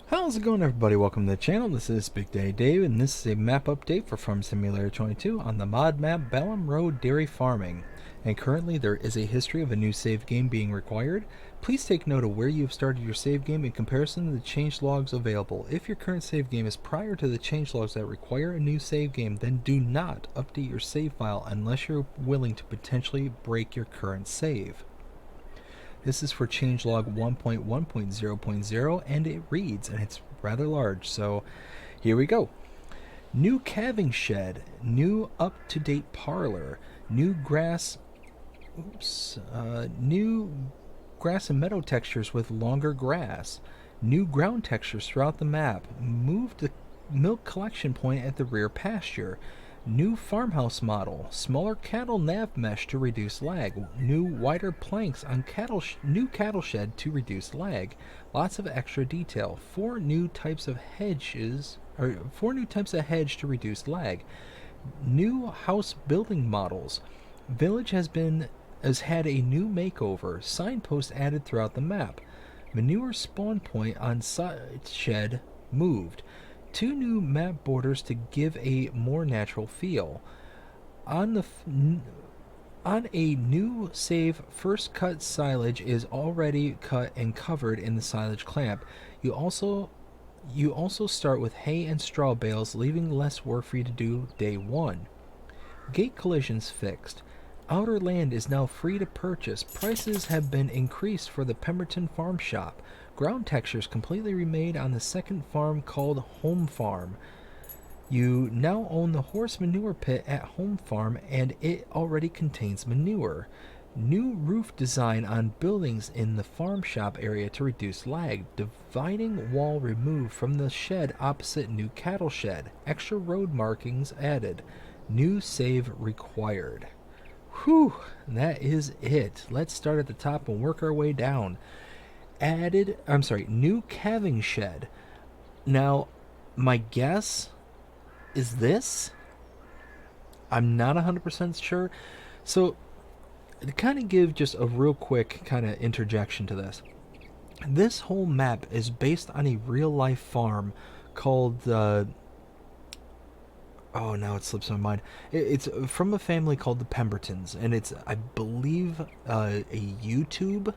How's it going, everybody? Welcome to the channel. This is Big Day Dave, and this is a map update for Farm Simulator 22 on the mod map Ballam Rd Dairy Farming. And currently there is a history of a new save game being required. Please take note of where you have started your save game in comparison to the change logs available. If your current save game is prior to the change logs that require a new save game, then do not update your save file unless you're willing to potentially break your current save. This is for changelog 1.1.0.0, and it reads, and it's rather large, so here we go. New calving shed, new up-to-date parlor, new grass and meadow textures with longer grass, new ground textures throughout the map, moved the milk collection point at the rear pasture, new farmhouse model, smaller cattle nav mesh to reduce lag, new wider planks on new cattle shed to reduce lag, lots of extra detail, four new types of hedge to reduce lag, new house building models, village has had a new makeover, signpost added throughout the map, manure spawn point on side shed moved, two new map borders to give a more natural feel. On a new save, first cut silage is already cut and covered in the silage clamp. You also start with hay and straw bales, leaving less work for you to do day one. Gate collisions fixed. Outer land is now free to purchase. Prices have been increased for the Pemberton Farm Shop. Ground textures completely remade on the second farm called Home Farm. You now own the horse manure pit at Home Farm, and it already contains manure. New roof design on buildings in the farm shop area to reduce lag. Dividing wall removed from the shed opposite new cattle shed. Extra road markings added. New save required. Whew, that is it. Let's start at the top and work our way down. New calving shed. Now, my guess is this. I'm not 100% sure. So, to kind of give just a real quick kind of interjection to this. This whole map is based on a real-life farm called... oh, now it slips my mind. It's from a family called the Pembertons, and it's, I believe, a YouTube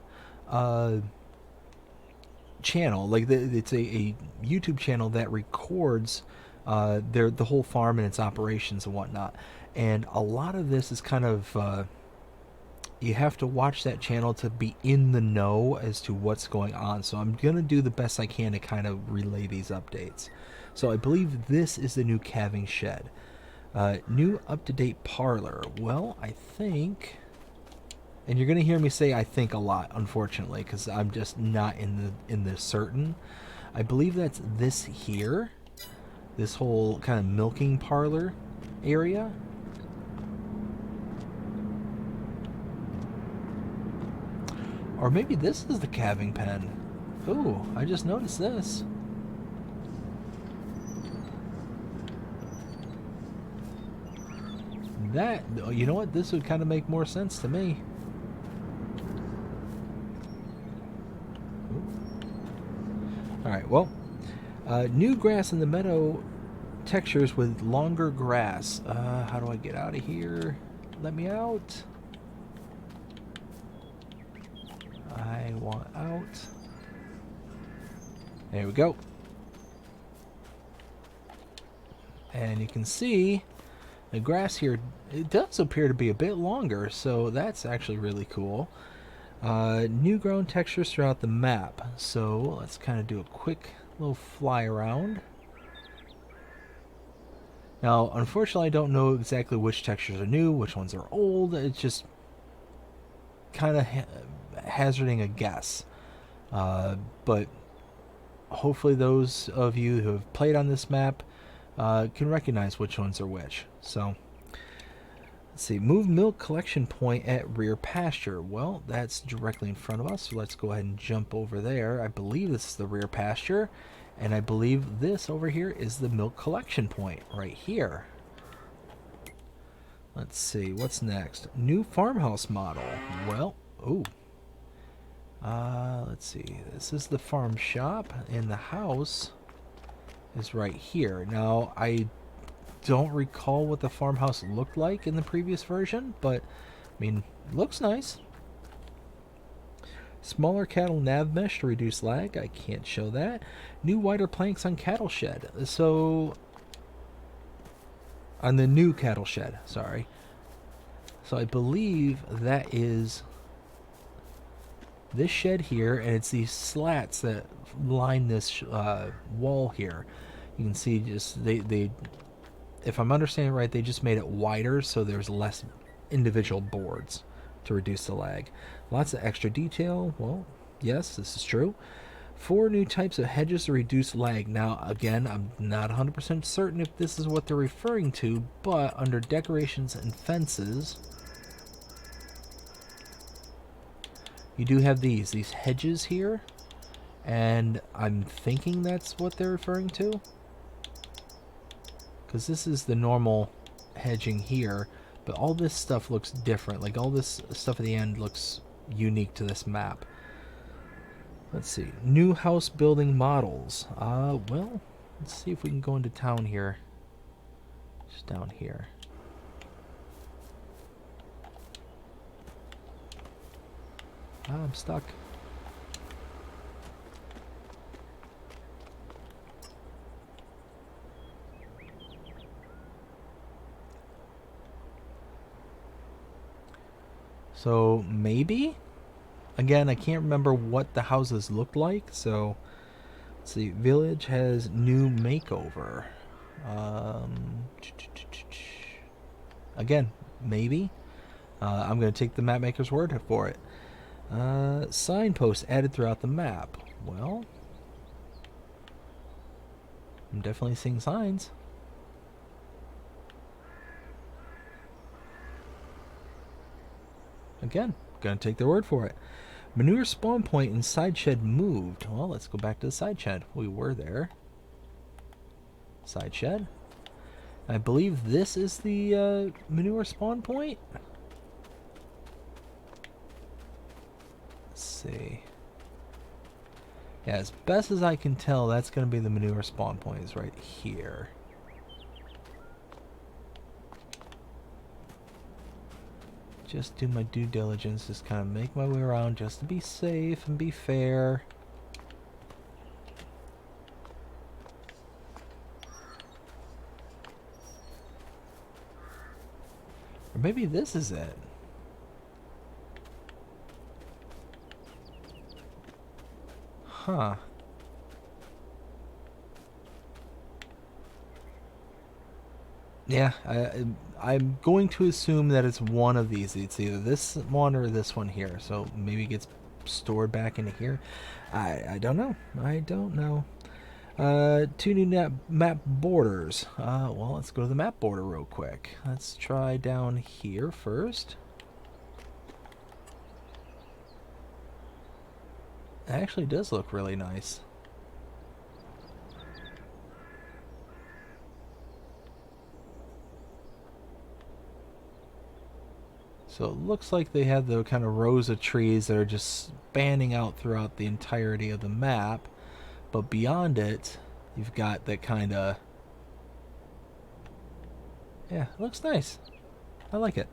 channel. Like it's a YouTube channel that records the whole farm and its operations and whatnot. And a lot of this is kind of you have to watch that channel to be in the know as to what's going on. So I'm gonna do the best I can to kind of relay these updates. So I believe this is the new calving shed. New up-to-date parlor. Well, I think... And you're going to hear me say I think a lot, unfortunately, because I'm just not in the certain. I believe that's this here. This whole kind of milking parlor area. Or maybe this is the calving pen. Ooh, I just noticed this. That, you know what, this would kind of make more sense to me. Alright, well, new grass in the meadow textures with longer grass. How do I get out of here? Let me out. I want out. There we go. And you can see the grass here, it does appear to be a bit longer, so that's actually really cool. New ground textures throughout the map, so let's kind of do a quick little fly around. Now, unfortunately, I don't know exactly which textures are new, which ones are old. It's just kind of hazarding a guess. But hopefully those of you who have played on this map can recognize which ones are which. So, let's see. Move milk collection point at rear pasture. Well, that's directly in front of us, so let's go ahead and jump over there. I believe this is the rear pasture, and I believe this over here is the milk collection point right here. Let's see, what's next? New farmhouse model. Well, ooh. Let's see. This is the farm shop, and the house is right here. Now, I don't recall what the farmhouse looked like in the previous version, but, I mean, looks nice. Smaller cattle nav mesh to reduce lag. I can't show that. New wider planks on cattle shed. So, on the new cattle shed, sorry. So I believe that is this shed here, and it's these slats that line this wall here. You can see just they if I'm understanding right, they just made it wider so there's less individual boards to reduce the lag. Lots of extra detail. Well, yes, this is true. 4 new types of hedges to reduce lag. Now, again, I'm not 100% certain if this is what they're referring to, but under decorations and fences, you do have these hedges here, and I'm thinking that's what they're referring to, because this is the normal hedging here, but all this stuff looks different. Like, all this stuff at the end looks unique to this map. Let's see. New house building models. Well, let's see if we can go into town here. Just down here. I'm stuck. So, maybe? Again, I can't remember what the houses look like, so let's see. Village has new makeover. Again, maybe. I'm going to take the map maker's word for it. Signposts added throughout the map. Well, I'm definitely seeing signs. Again, going to take their word for it. Manure spawn point and side shed moved. Well, let's go back to the side shed. We were there. Side shed. I believe this is the manure spawn point. Let's see. Yeah, as best as I can tell, that's going to be the manure spawn point is right here. Just do my due diligence, just kind of make my way around just to be safe and be fair. Or maybe this is it. Huh. Yeah, I'm going to assume that it's one of these. It's either this one or this one here. So maybe it gets stored back into here. I don't know. I don't know. 2 new map borders. Well, let's go to the map border real quick. Let's try down here first. It actually does look really nice. So it looks like they have the kind of rows of trees that are just spanning out throughout the entirety of the map. But beyond it, you've got that kind of... Yeah, it looks nice. I like it.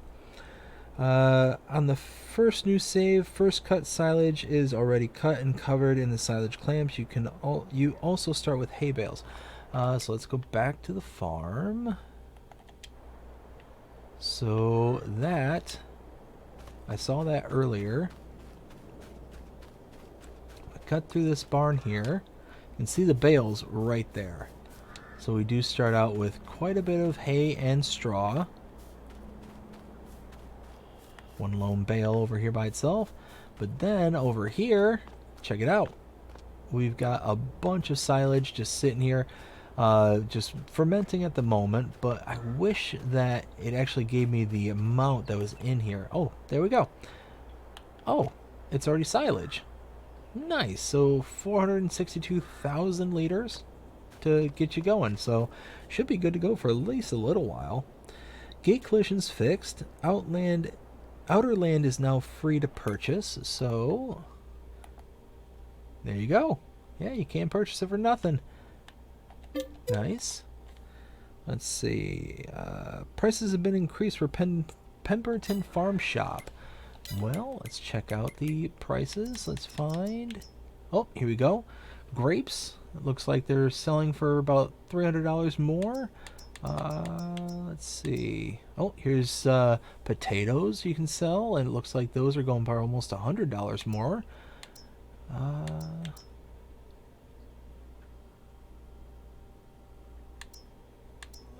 On the first new save, first cut silage is already cut and covered in the silage clamps. You also start with hay bales. So let's go back to the farm. So that... I saw that earlier. I cut through this barn here. You can see the bales right there. So we do start out with quite a bit of hay and straw. One lone bale over here by itself. But then over here, check it out. We've got a bunch of silage just sitting here. Just fermenting at the moment, but I wish that it actually gave me the amount that was in here. Oh, there we go. Oh, it's already silage. Nice. So 462,000 liters to get you going. So should be good to go for at least a little while. Gate collisions fixed. Outer land is now free to purchase. So There you go. Yeah, you can't purchase it for nothing. Nice. Let's see. Prices have been increased for Pemberton Farm Shop. Well, let's check out the prices. Let's find... Oh, here we go. Grapes. It looks like they're selling for about $300 more. Let's see. Oh, here's potatoes you can sell, and it looks like those are going for almost $100 more.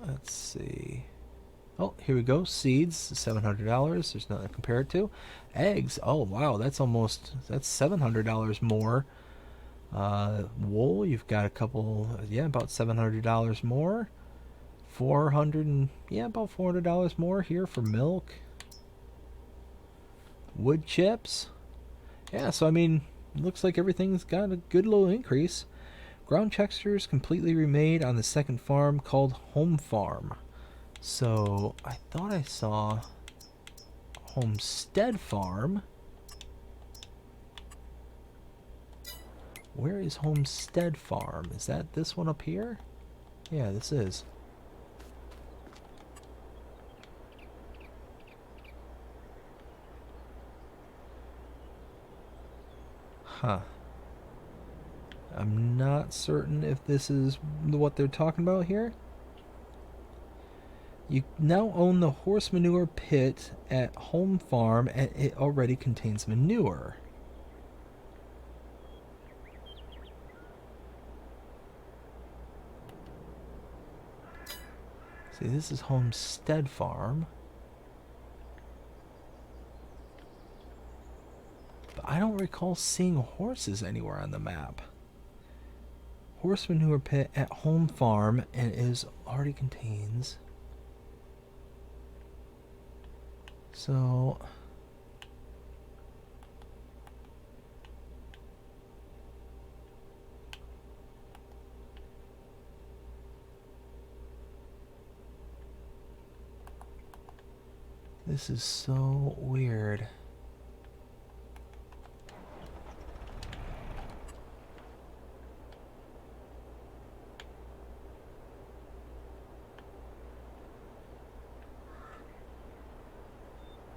Let's see. Oh, here we go. Seeds, $700. There's nothing to compare it to. Eggs. Oh, wow. That's $700 more. Wool, you've got a couple, about $700 more. About $400 more here for milk. Wood chips. Yeah, so I mean, it looks like everything's got a good little increase. Ground textures completely remade on the second farm called Home Farm. So I thought I saw Homestead Farm. Where is Homestead Farm? Is that this one up here? Yeah, this is. Huh. I'm not certain if this is what they're talking about here. You now own the horse manure pit at Home Farm, and it already contains manure. See, this is Homestead Farm. But I don't recall seeing horses anywhere on the map. Horse manure pit at Home Farm, and it already contains... So... This is so weird.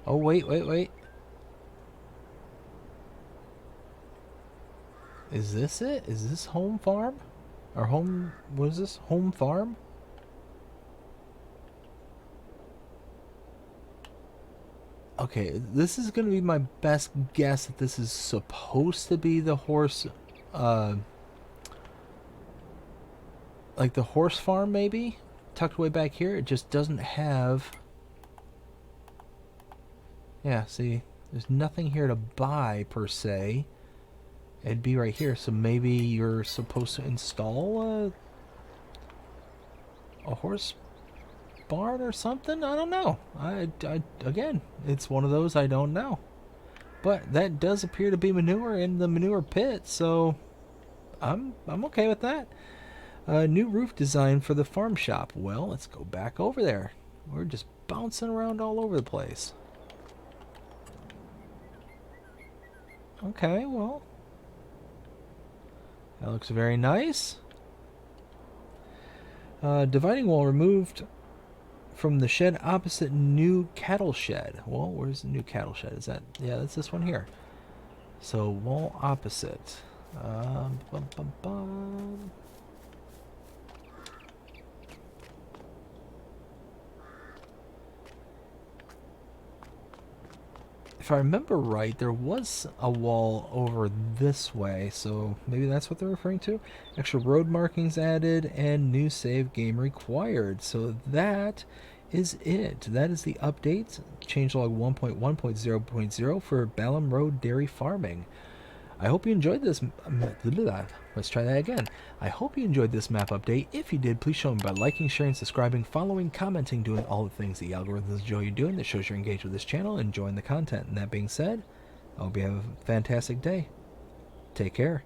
Oh, wait. Is this it? Is this Home Farm? Or Home... What is this? Home Farm? Okay, this is going to be my best guess that this is supposed to be the horse... like the horse farm, maybe? Tucked way back here. It just doesn't have... Yeah, see, there's nothing here to buy, per se. It'd be right here, so maybe you're supposed to install a horse barn or something? I don't know. Again, it's one of those I don't know. But that does appear to be manure in the manure pit, so I'm okay with that. New roof design for the farm shop. Well, let's go back over there. We're just bouncing around all over the place. Okay, well, that looks very nice. Dividing wall removed from the shed opposite new cattle shed. Well, where's the new cattle shed? Is that... Yeah, that's this one here. So, wall opposite. Bum, bum, bum. If I remember right, there was a wall over this way, so maybe that's what they're referring to. Extra road markings added and new save game required. So that is it. That is the update. Changelog 1.1.0.0 for Ballam Rd Dairy Farming. I hope you enjoyed this. Let's try that again. I hope you enjoyed this map update. If you did, please show me by liking, sharing, subscribing, following, commenting, doing all the things the algorithms enjoy you doing that shows you're engaged with this channel and enjoying the content. And that being said, I hope you have a fantastic day. Take care.